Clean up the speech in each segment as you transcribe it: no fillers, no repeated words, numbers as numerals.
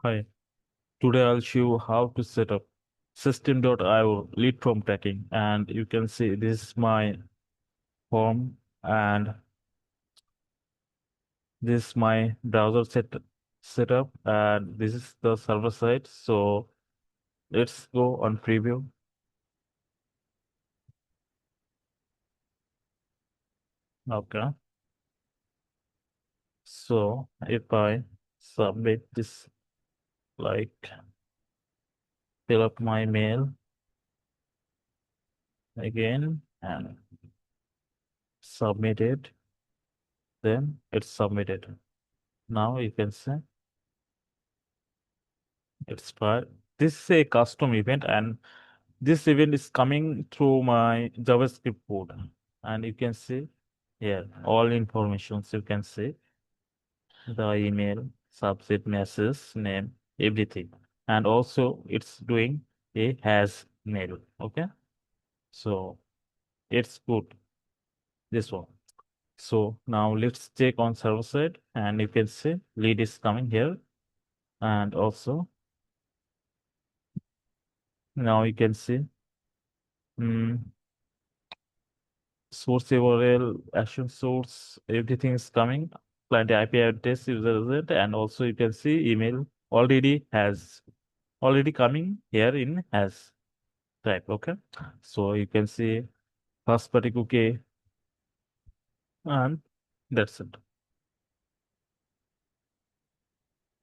Hi, today I'll show you how to set up System.io lead form tracking, and you can see this is my form and this is my browser setup, and this is the server side. So let's go on preview. Okay, so if I submit this, like fill up my mail again and submit it, then it's submitted. Now you can see it's fine. This is a custom event, and this event is coming through my JavaScript code. And you can see here all informations. You can see the email, subject, message, name, everything. And also it's doing a has mail. Okay. So it's good, this one. So now let's check on server side, and you can see lead is coming here. And also now you can see mm, source URL, action source, everything is coming. Client IP address, user result, and also you can see email already coming here in has type. Okay, so you can see first party cookie, and that's it.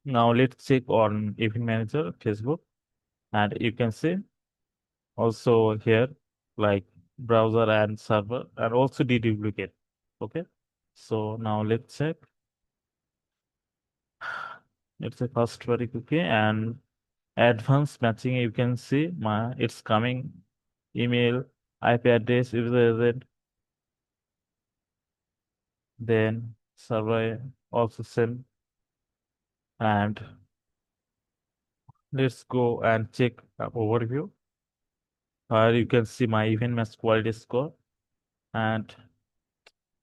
Now let's check on event manager Facebook, and you can see also here like browser and server, and also deduplicate. Okay, so now let's check. It's a first party cookie and advanced matching. You can see my it's coming email, IP address, user agent, then server also send. And let's go and check overview. You can see my event match quality score, and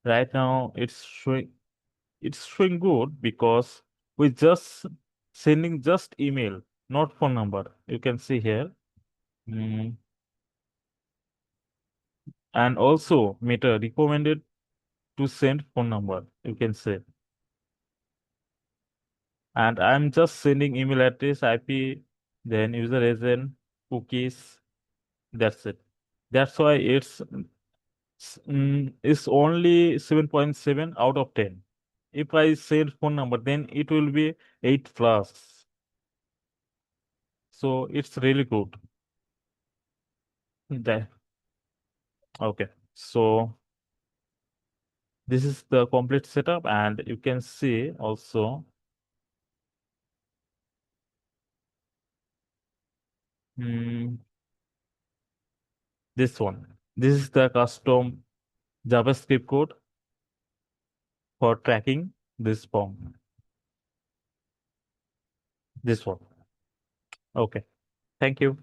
right now it's showing good because we just sending just email, not phone number. You can see here. Mm, and also Meta recommended to send phone number. You can say, and I'm just sending email address, IP, then user agent, cookies. That's it. That's why it's only 7.7 out of 10. If I send phone number, then it will be 8 plus. So it's really good. That, okay. So this is the complete setup, and you can see also mm, this one. This is the custom JavaScript code for tracking this form. This one. Okay. Thank you.